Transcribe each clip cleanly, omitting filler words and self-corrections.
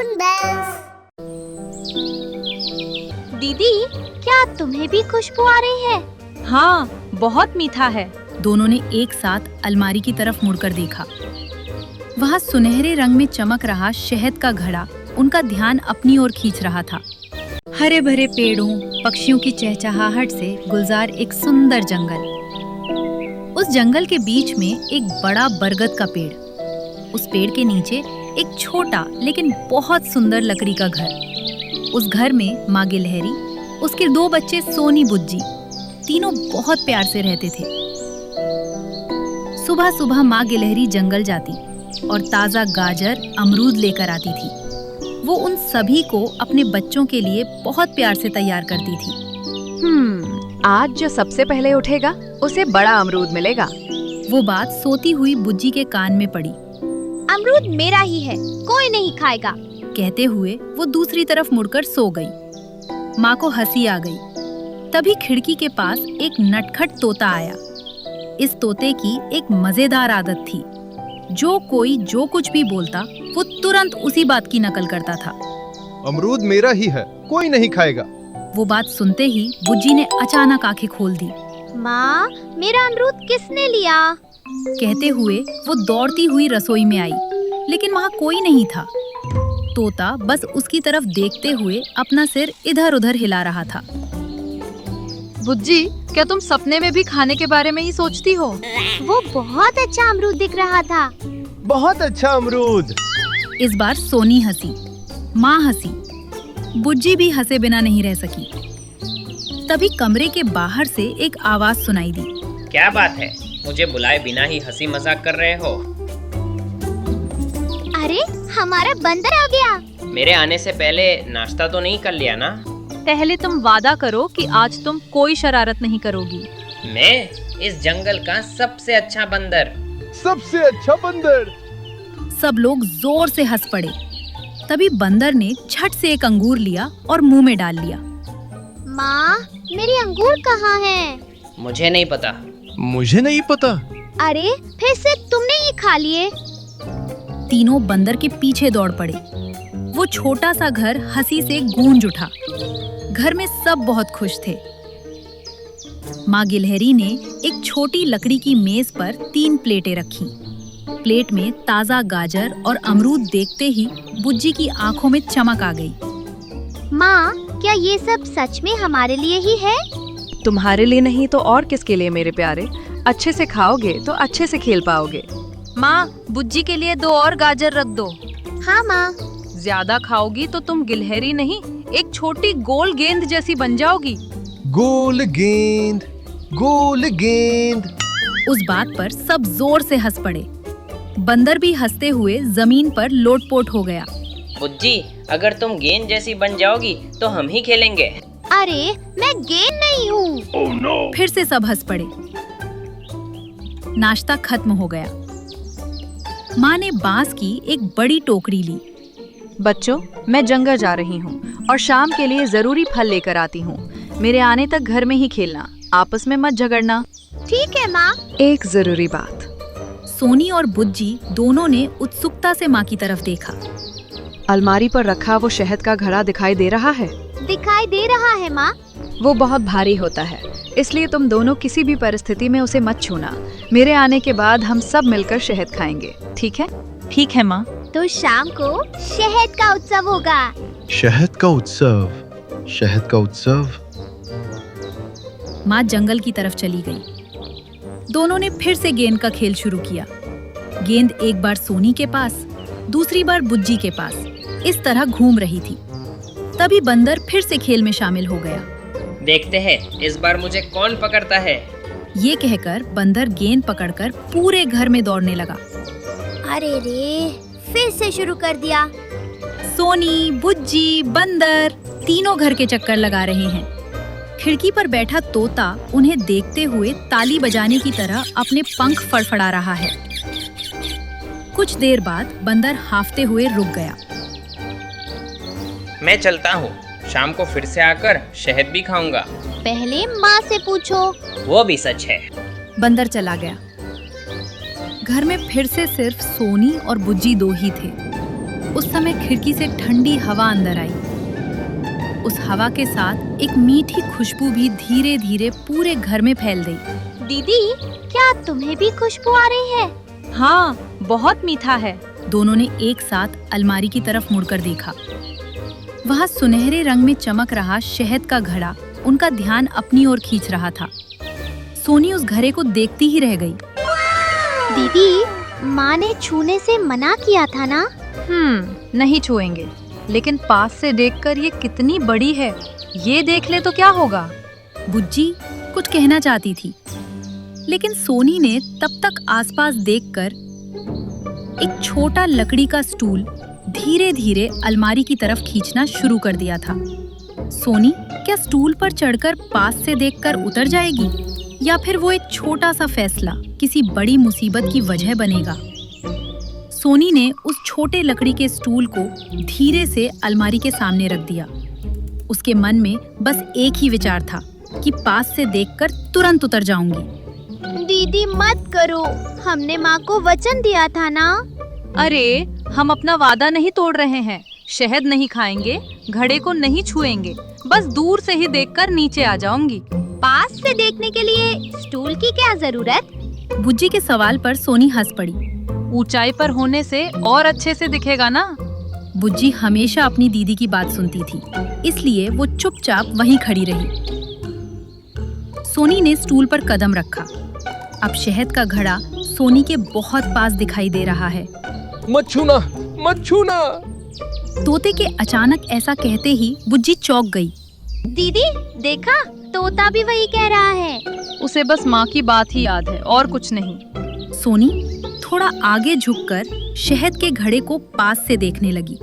jingle bells. दीदी, क्या तुम्हें भी खुशबू आ रही है? हाँ, बहुत मीठा है। दोनों ने एक साथ अलमारी की तरफ मुड़कर देखा। वहाँ सुनहरे रंग में चमक रहा शहद का घड़ा उनका ध्यान अपनी ओर खींच रहा था। हरे भरे पेड़ों, पक्षियों की चहचहाहट से गुलजार एक सुंदर जंगल। उस जंगल के बीच में एक बड़ा बरगद का पेड़। उस पेड़ के नीचे एक छोटा लेकिन बहुत सुंदर लकड़ी का घर। उस घर में माँ गिलहरी, उसके 2 बच्चे सोनी बुज्जी, तीनों बहुत प्यार से रहते थे। सुबह सुबह माँ गिलहरी जंगल जाती और ताजा गाजर, अमरूद लेकर आती थी। वो उन सभी को अपने बच्चों के लिए बहुत प्यार से तैयार करती थी। आज जो सबसे पहले उठेगा उसे बड़ा अमरूद मिलेगा। वो बात सोती हुई बुज्जी के कान में पड़ी। अमरूद मेरा ही है, कोई नहीं खाएगा। कहते हुए वो दूसरी तरफ मुड़कर सो गई। माँ को हंसी आ गई। तभी खिड़की के पास एक नटखट तोता आया। इस तोते की एक मजेदार आदत थी। जो कोई जो कुछ भी बोलता, वो तुरंत उसी बात की नकल करता था। अमरूद मेरा ही है, कोई नहीं खाएगा। वो बात सुनते ही बुज्जी ने अचानक आंखें खोल दी। माँ, मेरा अमरूद किसने लिया? कहते हुए वो दौड़ती हुई रसोई में आई, लेकिन वहाँ कोई नहीं था। तोता बस उसकी तरफ देखते हुए अपना सिर इधर उधर हिला रहा था। बुज्जी, क्या तुम सपने में भी खाने के बारे में ही सोचती हो? वो बहुत अच्छा अमरूद दिख रहा था। बहुत अच्छा अमरूद। इस बार सोनी हंसी, माँ हंसी, बुज्जी भी हंसे बिना नहीं रह सकी। तभी कमरे के बाहर से एक आवाज सुनाई दी। क्या बात है, मुझे बुलाए बिना ही हंसी मजाक कर रहे हो? अरे, हमारा बंदर आ गया। मेरे आने से पहले नाश्ता तो नहीं कर लिया ना? पहले तुम वादा करो कि आज तुम कोई शरारत नहीं करोगी। मैं इस जंगल का सबसे अच्छा बंदर। सबसे अच्छा बंदर। सब लोग जोर से हंस पड़े। तभी बंदर ने झट से एक अंगूर लिया और मुंह में डाल लिया। माँ, मेरी अंगूर कहाँ है? मुझे नहीं पता। मुझे नहीं पता। अरे, फिर से तुमने ये खा लिए? तीनों बंदर के पीछे दौड़ पड़े। वो छोटा सा घर हंसी से गूंज उठा। घर में सब बहुत खुश थे। माँ गिलहरी ने एक छोटी लकड़ी की मेज पर 3 प्लेटें रखी। प्लेट में ताजा गाजर और अमरूद देखते ही बुज्जी की आंखों में चमक आ गई। माँ, क्या ये सब सच में हमारे लिए ही है? तुम्हारे लिए नहीं तो और किसके लिए मेरे प्यारे? अच्छे से खाओगे तो अच्छे से खेल पाओगे। माँ, बुज्जी के लिए 2 और गाजर रख दो। हाँ माँ। ज्यादा खाओगी तो तुम गिलहरी नहीं, एक छोटी गोल गेंद जैसी बन जाओगी। गोल गेंद, गोल गेंद। उस बात पर सब जोर से हंस पड़े। बंदर भी हंसते हुए जमीन पर लोटपोट हो गया। बुज्जी, अगर तुम गेंद जैसी बन जाओगी तो हम ही खेलेंगे। अरे, मैं गेंद नहीं हूँ। Oh, no. फिर से सब हंस पड़े। नाश्ता खत्म हो गया। माँ ने बांस की एक बड़ी टोकरी ली। बच्चों, मैं जंगल जा रही हूँ और शाम के लिए जरूरी फल लेकर आती हूँ। मेरे आने तक घर में ही खेलना, आपस में मत झगड़ना। ठीक है माँ। एक जरूरी बात। सोनी और बुज्जी दोनों ने उत्सुकता से माँ की तरफ देखा। अलमारी पर रखा वो शहद का घड़ा दिखाई दे रहा है? दिखाई दे रहा है माँ। वो बहुत भारी होता है, इसलिए तुम दोनों किसी भी परिस्थिति में उसे मत छूना। मेरे आने के बाद हम सब मिलकर शहद खाएंगे, ठीक है? ठीक है माँ। तो शाम को शहद का उत्सव होगा। शहद का उत्सव, शहद का उत्सव। माँ जंगल की तरफ चली गई। दोनों ने फिर से गेंद का खेल शुरू किया। गेंद एक बार सोनी के पास, दूसरी बार बुज्जी के पास, इस तरह घूम रही थी। तभी बंदर फिर से खेल में शामिल हो गया। देखते हैं इस बार मुझे कौन पकड़ता है। ये कहकर बंदर गेंद पकड़कर पूरे घर में दौड़ने लगा। अरे रे, फिर से शुरू कर दिया। सोनी, बुज्जी, बंदर तीनों घर के चक्कर लगा रहे हैं। खिड़की पर बैठा तोता उन्हें देखते हुए ताली बजाने की तरह अपने पंख फड़फड़ा रहा है। कुछ देर बाद बंदर हांफते हुए रुक गया। मैं चलता हूँ, शाम को फिर से आकर शहद भी खाऊंगा। पहले माँ से पूछो। वो भी सच है। बंदर चला गया। घर में फिर से सिर्फ सोनी और बुज्जी 2 ही थे। उस समय खिड़की से ठंडी हवा अंदर आई। उस हवा के साथ एक मीठी खुशबू भी धीरे धीरे पूरे घर में फैल गई। दीदी, क्या तुम्हें भी खुशबू आ रही है? हाँ, बहुत मीठा है। दोनों ने एक साथ अलमारी की तरफ मुड़कर देखा। वहाँ सुनहरे रंग में चमक रहा शहद का घड़ा उनका ध्यान अपनी ओर खींच रहा था। सोनी उस घड़े को देखती ही रह गई। दीदी, माँ ने छूने से मना किया था ना? नहीं छुएंगे, लेकिन पास से देखकर ये कितनी बड़ी है, ये देख ले तो क्या होगा। बुज्जी कुछ कहना चाहती थी, लेकिन सोनी ने तब तक आसपास देखकर एक छोटा लकड़ी का स्टूल धीरे धीरे अलमारी की तरफ खींचना शुरू कर दिया था। सोनी क्या स्टूल पर चढ़कर पास से देखकर उतर जाएगी, या फिर वो एक छोटा सा फैसला किसी बड़ी मुसीबत की वजह बनेगा? सोनी ने उस छोटे लकड़ी के स्टूल को धीरे से अलमारी के सामने रख दिया। उसके मन में बस एक ही विचार था कि पास से देखकर तुरंत उतर जाऊंगी। दीदी मत करो, हमने माँ को वचन दिया था ना। अरे, हम अपना वादा नहीं तोड़ रहे हैं। शहद नहीं खाएंगे, घड़े को नहीं छुएंगे, बस दूर से ही देखकर नीचे आ जाऊंगी। पास से देखने के लिए स्टूल की क्या जरूरत? बुज्जी के सवाल पर सोनी हंस पड़ी। ऊंचाई पर होने से और अच्छे से दिखेगा ना। बुज्जी हमेशा अपनी दीदी की बात सुनती थी, इसलिए वो चुपचाप वहीं खड़ी रही। सोनी ने स्टूल पर कदम रखा। अब शहद का घड़ा सोनी के बहुत पास दिखाई दे रहा है। मत छूना, मत छूना। तोते के अचानक ऐसा कहते ही बुज्जी चौंक गई। दीदी देखा, तोता भी वही कह रहा है। उसे बस माँ की बात ही याद है और कुछ नहीं। सोनी थोड़ा आगे झुककर शहद के घड़े को पास से देखने लगी।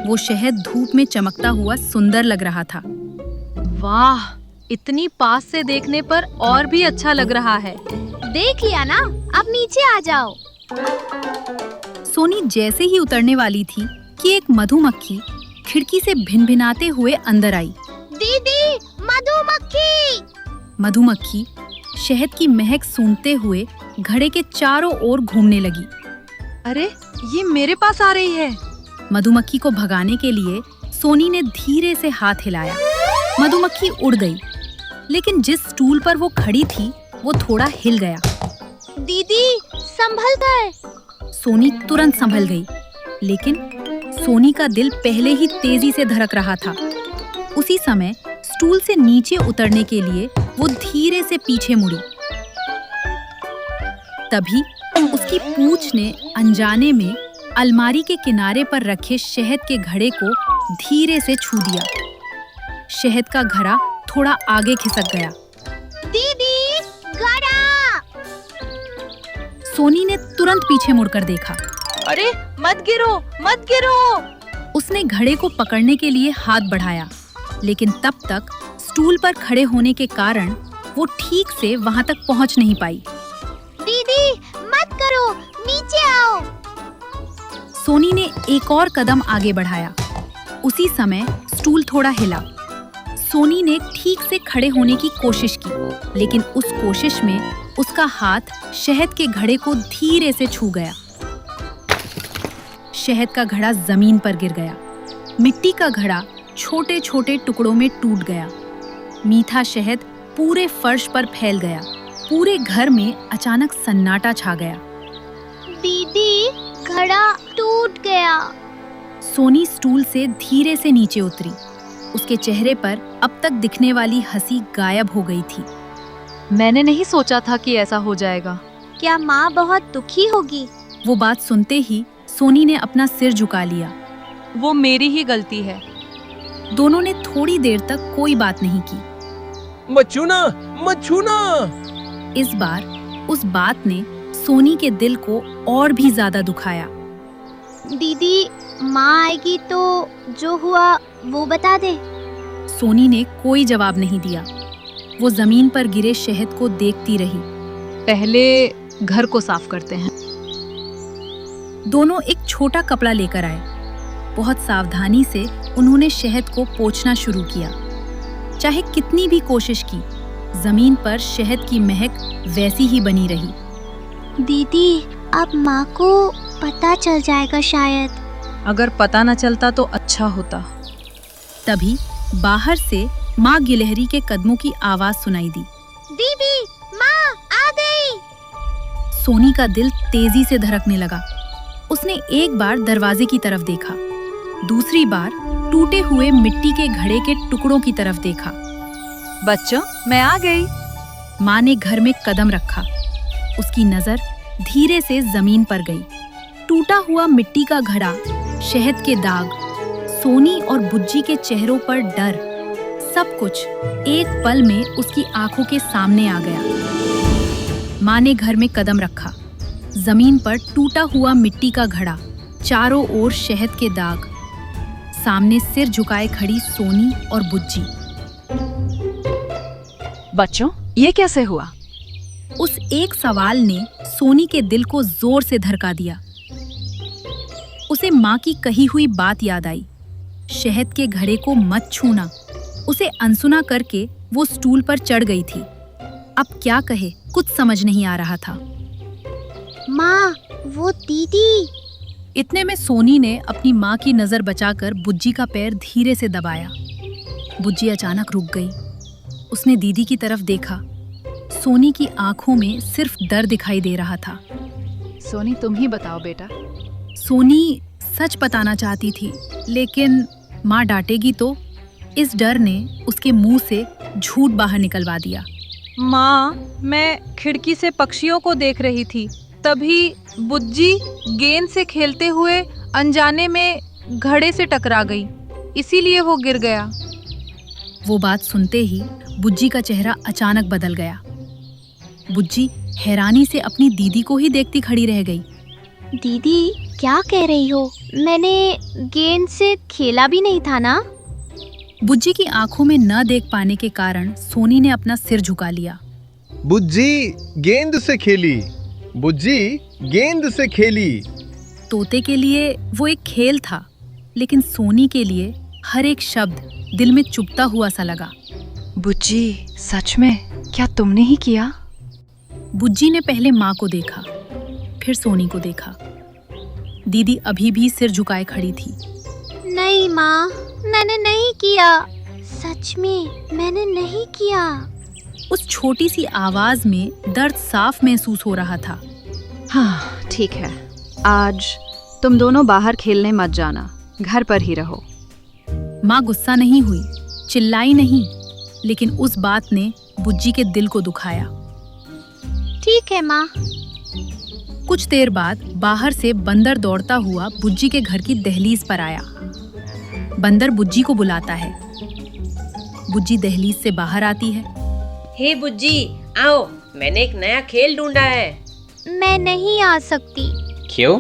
वो शहद धूप में चमकता हुआ सुंदर लग रहा था। वाह, इतनी पास से देखने पर और भी अच्छा लग रहा है। देख लिया ना, अब नीचे आ जाओ। सोनी जैसे ही उतरने वाली थी कि एक मधुमक्खी खिड़की से भिनभिनाते हुए अंदर आई। दीदी, मधुमक्खी! मधुमक्खी शहद की महक सूंघते हुए घड़े के चारों ओर घूमने लगी। अरे, ये मेरे पास आ रही है। मधुमक्खी को भगाने के लिए सोनी ने धीरे से हाथ हिलाया। मधुमक्खी उड़ गई, लेकिन जिस स्टूल पर वो खड़ी थी वो थोड़ा हिल गया। दीदी, संभल कर। सोनी तुरंत संभल गई, लेकिन सोनी का दिल पहले ही तेजी से धड़क रहा था। उसी समय स्टूल से नीचे उतरने के लिए वो धीरे से पीछे मुड़ी। तभी उसकी पूंछ ने अनजाने में अलमारी के किनारे पर रखे शहद के घड़े को धीरे से छू दिया। शहद का घड़ा थोड़ा आगे खिसक गया। दीदी, घड़ा! सोनी ने तुरंत पीछे मुड़कर देखा। अरे, मत गिरो, मत गिरो! उसने घड़े को पकड़ने के लिए हाथ बढ़ाया, लेकिन तब तक स्टूल पर खड़े होने के कारण वो ठीक से वहां तक पहुंच नहीं पाई। दीदी, मत करो, नीचे आओ। सोनी ने एक और कदम आगे बढ़ाया। उसी समय स्टूल थोड़ा हिला। सोनी ने ठीक से खड़े होने की कोशिश की, लेकिन उस कोशिश में उसका हाथ शहद के घड़े को धीरे से छू गया। शहद का घड़ा जमीन पर गिर गया। मिट्टी का घड़ा छोटे छोटे टुकड़ों में टूट गया। मीठा शहद पूरे फर्श पर फैल गया। पूरे घर में अचानक सन्नाटा छा गया। दीदी, घड़ा टूट गया। सोनी स्टूल से धीरे से नीचे उतरी। उसके चेहरे पर अब तक दिखने वाली हंसी गायब हो गई थी। मैंने नहीं सोचा था कि ऐसा हो जाएगा। क्या माँ बहुत दुखी होगी? वो बात सुनते ही सोनी ने अपना सिर झुका लिया। वो मेरी ही गलती है। दोनों ने थोड़ी देर तक कोई बात नहीं की। मत छूना, मत छूना। इस बार उस बात ने सोनी के दिल को और भी ज्यादा दुखाया। दीदी, माँ आएगी तो जो हुआ वो बता दे। सोनी ने कोई जवाब नहीं दिया। वो जमीन पर गिरे शहद को देखती रही। पहले घर को साफ करते हैं। दोनों एक छोटा कपड़ा लेकर आए। बहुत सावधानी से उन्होंने शहद को पोंछना शुरू किया। चाहे कितनी भी कोशिश की, जमीन पर शहद की महक वैसी ही बनी रही। दीदी, अब माँ को पता चल जाएगा शायद। अगर पता न चलता तो अच्छा होता। तभी बाहर से माँ गिलहरी के कदमों की आवाज सुनाई दी। दीदी, माँ आ गई। सोनी का दिल तेजी से धड़कने लगा। उसने एक बार दरवाजे की तरफ देखा, दूसरी बार टूटे हुए मिट्टी के घड़े के टुकड़ों की तरफ देखा। बच्चों, मैं आ गई। माँ ने घर में कदम रखा। उसकी नजर धीरे से जमीन पर गई। टूटा हुआ मिट्टी का घड़ा, शहद के दाग, सोनी और बुज्जी के चेहरों पर डर, सब कुछ एक पल में उसकी आंखों के सामने आ गया। माँ ने घर में कदम रखा। जमीन पर टूटा हुआ मिट्टी का घड़ा, चारों ओर शहद के दाग, सामने सिर झुकाए खड़ी सोनी और बुज्जी। बच्चों, ये कैसे हुआ? उस एक सवाल ने सोनी के दिल को जोर से धड़का दिया। उसे माँ की कही हुई बात याद आई, शहद के घड़े को मत छूना। उसे अनसुना करके वो स्टूल पर चढ़ गई थी। अब क्या कहे, कुछ समझ नहीं आ रहा था। माँ, वो दीदी। इतने में सोनी ने अपनी माँ की नजर बचाकर बुज्जी का पैर धीरे से दबाया। बुज्जी अचानक रुक गई। उसने दीदी की तरफ देखा। सोनी की आंखों में सिर्फ डर दिखाई दे रहा था। सोनी, तुम ही बताओ बेटा। सोनी सच बताना चाहती थी, लेकिन माँ डांटेगी तो। इस डर ने उसके मुंह से झूठ बाहर निकलवा दिया। माँ, मैं खिड़की से पक्षियों को देख रही थी, तभी बुज्जी गेंद से खेलते हुए अनजाने में घड़े से टकरा गई, इसीलिए वो गिर गया। वो बात सुनते ही बुज्जी का चेहरा अचानक बदल गया। बुज्जी हैरानी से अपनी दीदी को ही देखती खड़ी रह गई। दीदी, क्या कह रही हो? मैंने गेंद से खेला भी नहीं था ना। बुज्जी की आंखों में न देख पाने के कारण सोनी ने अपना सिर झुका लिया। बुज्जी गेंद से खेली। बुज्जी गेंद से खेली। तोते के लिए वो एक खेल था, लेकिन सोनी के लिए हर एक शब्द दिल में चुभता हुआ सा लगा। बुज्जी, सच में क्या तुमने ही किया? बुज्जी ने पहले माँ को देखा, फिर सोनी को देखा। दीदी अभी भी सिर झुकाए खड़ी थी। नहीं माँ, मैंने नहीं किया। सच में मैंने नहीं किया। उस छोटी सी आवाज में दर्द साफ महसूस हो रहा था। हाँ, ठीक है। आज तुम दोनों बाहर खेलने मत जाना, घर पर ही रहो। माँ गुस्सा नहीं हुई, चिल्लाई नहीं, लेकिन उस बात ने बुज्जी के दिल को दुखाया। ठीक है माँ। कुछ देर बाद बाहर से बंदर दौड़ता हुआ बुज्जी के घर की दहलीज पर आया। बंदर बुज्जी को बुलाता है। बुज्जी दहलीज से बाहर आती है। हे बुज्जी, आओ, मैंने एक नया खेल ढूंढा है। मैं नहीं आ सकती। क्यों?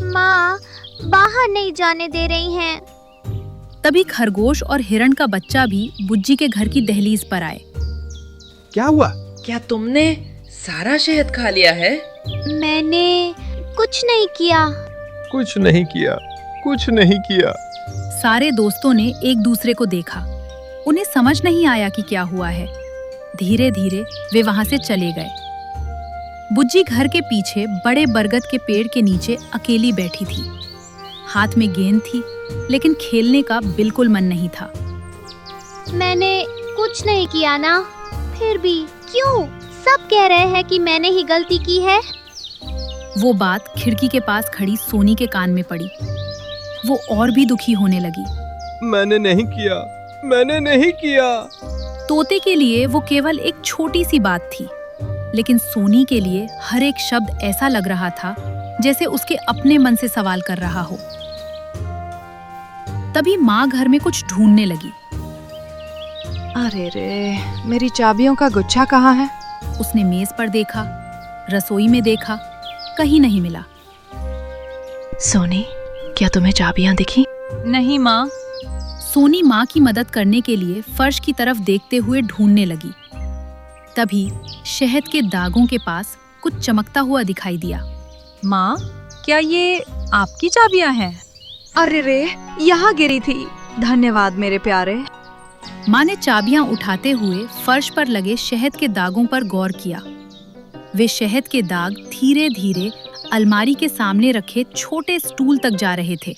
माँ बाहर नहीं जाने दे रही हैं। तभी खरगोश और हिरण का बच्चा भी बुज्जी के घर की दहलीज पर आए। क्या हुआ? क्या तुमने सारा शहद खा लिया है? मैंने कुछ नहीं किया। कुछ नहीं किया, कुछ नहीं किया। सारे दोस्तों ने एक दूसरे को देखा। उन्हें समझ नहीं आया कि क्या हुआ है। धीरे धीरे वे वहां से चले गए। बुज्जी घर के पीछे बड़े बरगद के पेड़ के नीचे अकेली बैठी थी। हाथ में गेंद थी, लेकिन खेलने का बिल्कुल मन नहीं था। मैंने कुछ नहीं किया ना। फिर भी क्यों? सब कह रहे हैं कि मैंने ही गलती की है। वो बात खिड़की के पास खड़ी सोनी के कान में पड़ी। वो और भी दुखी होने लगी। मैंने नहीं किया, मैंने नहीं किया। तोते के लिए वो केवल एक छोटी सी बात थी, लेकिन सोनी के लिए हर एक शब्द ऐसा लग रहा था जैसे उसके अपने मन से सवाल कर रहा हो। तभी माँ घर में कुछ ढूंढने लगी। अरे रे, मेरी चाबियों का गुच्छा कहाँ है? उसने मेज पर देखा, रसोई में देखा, कहीं नहीं मिला। सोनी, क्या तुम्हें चाबियां दिखी? नहीं माँ। सोनी माँ की मदद करने के लिए फर्श की तरफ देखते हुए ढूंढने लगी। तभी शहद के दागों के पास कुछ चमकता हुआ दिखाई दिया। माँ, क्या ये आपकी चाबियां हैं? अरे रे, यहाँ गिरी थी। धन्यवाद मेरे प्यारे। माँ ने चाबियां उठाते हुए फर्श पर लगे शहद के दागों पर गौर किया। वे शहद के दाग धीरे धीरे अलमारी के सामने रखे छोटे स्टूल तक जा रहे थे।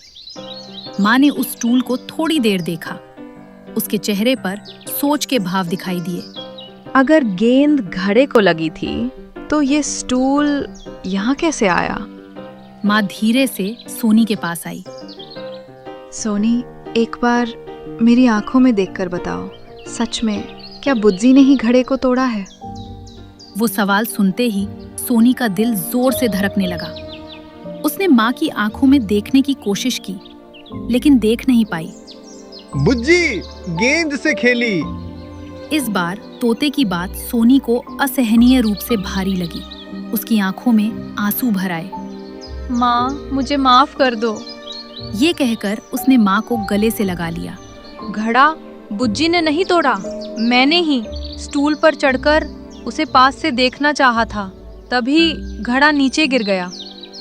माँ ने उस स्टूल को थोड़ी देर देखा। उसके चेहरे पर सोच के भाव दिखाई दिए। अगर गेंद घड़े को लगी थी तो ये स्टूल यहाँ कैसे आया? माँ धीरे से सोनी के पास आई। सोनी, एक बार मेरी आंखों में देखकर बताओ, सच में क्या बुज्जी ने ही घड़े को तोड़ा है? वो सवाल सुनते ही सोनी का दिल जोर से धड़कने लगा। उसने माँ की आंखों में देखने की कोशिश की, लेकिन देख नहीं पाई। बुज्जी गेंद से खेली। इस बार तोते की बात सोनी को असहनीय रूप से भारी लगी। उसकी आंखों में आंसू भर आए। माँ, मुझे माफ कर दो। ये कहकर उसने माँ को गले से लगा लिया। घड़ा बुज्जी ने नहीं तोड़ा, मैंने ही स्टूल पर चढ़कर उसे पास से देखना चाहा था, तभी घड़ा नीचे गिर गया।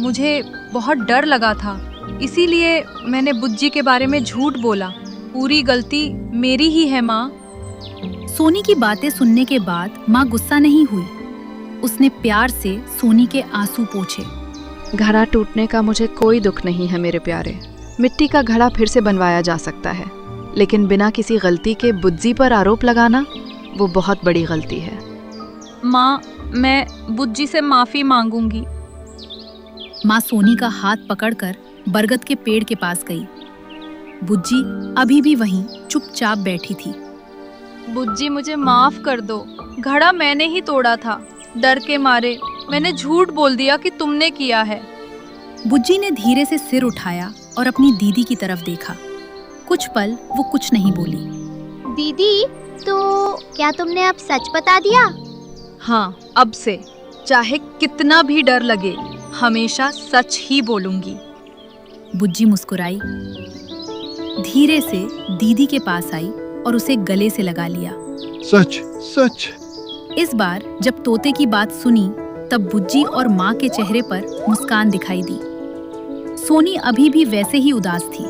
मुझे बहुत डर लगा था, इसीलिए मैंने बुज्जी के बारे में झूठ बोला। पूरी गलती मेरी ही है माँ। सोनी की बातें सुनने के बाद माँ गुस्सा नहीं हुई। उसने प्यार से सोनी के आंसू पोंछे। घड़ा टूटने का मुझे कोई दुख नहीं है मेरे प्यारे। मिट्टी का घड़ा फिर से बनवाया जा सकता है, लेकिन बिना किसी गलती के बुज्जी पर आरोप लगाना वो बहुत बड़ी गलती है। माँ, मैं बुज्जी से माफी मांगूंगी। माँ सोनी का हाथ पकड़कर बरगद के पेड़ के पास गई। बुज्जी अभी भी वहीं चुपचाप बैठी थी। बुज्जी, मुझे माफ कर दो। घड़ा मैंने ही तोड़ा था। डर के मारे मैंने झूठ बोल दिया कि तुमने किया है। बुज्जी ने धीरे से सिर उठाया और अपनी दीदी की तरफ देखा। कुछ पल वो कुछ नहीं बोली। दीदी, तो क्या तुमने अब सच बता दिया? हाँ, अब से चाहे कितना भी डर लगे, हमेशा सच ही बोलूंगी। बुज्जी मुस्कुराई, धीरे से दीदी के पास आई और उसे गले से लगा लिया। सच सच। इस बार जब तोते की बात सुनी, तब बुज्जी और माँ के चेहरे पर मुस्कान दिखाई दी। सोनी अभी भी वैसे ही उदास थी।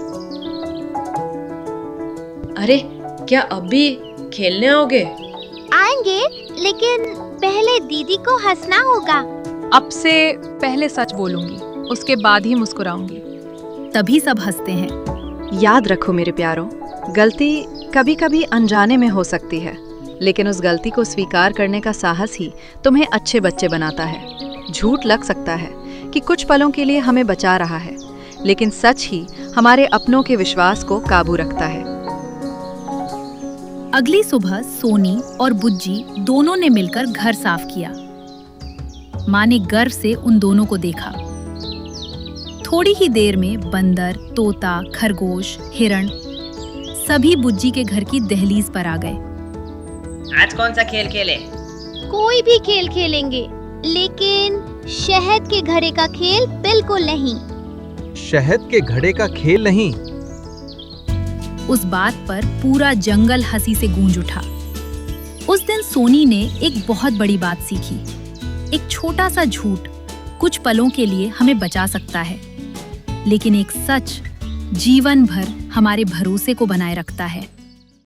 अरे, क्या अब भी खेलने आओगे? आएंगे, लेकिन पहले दीदी को हंसना होगा। अब से पहले सच बोलूंगी, उसके बाद ही मुस्कुराऊंगी। तभी सब हंसते हैं। याद रखो मेरे प्यारों, गलती कभी कभी अनजाने में हो सकती है, लेकिन उस गलती को स्वीकार करने का साहस ही तुम्हें अच्छे बच्चे बनाता है। झूठ लग सकता है कि कुछ पलों के लिए हमें बचा रहा है, लेकिन सच ही हमारे अपनों के विश्वास को काबू रखता है। अगली सुबह सोनी और बुज्जी दोनों ने मिलकर घर साफ किया। माँ ने गर्व से उन दोनों को देखा। थोड़ी ही देर में बंदर, तोता, खरगोश, हिरण सभी बुज्जी के घर की दहलीज पर आ गए। आज कौन सा खेल खेले? कोई भी खेल खेलेंगे, लेकिन शहद के घड़े का खेल बिल्कुल नहीं। शहद के घड़े का खेल नहीं। उस बात पर पूरा जंगल हंसी से गूंज उठा। उस दिन सोनी ने एक बहुत बड़ी बात सीखी। एक छोटा सा झूठ कुछ पलों के लिए हमें बचा सकता है, लेकिन एक सच जीवन भर हमारे भरोसे को बनाए रखता है।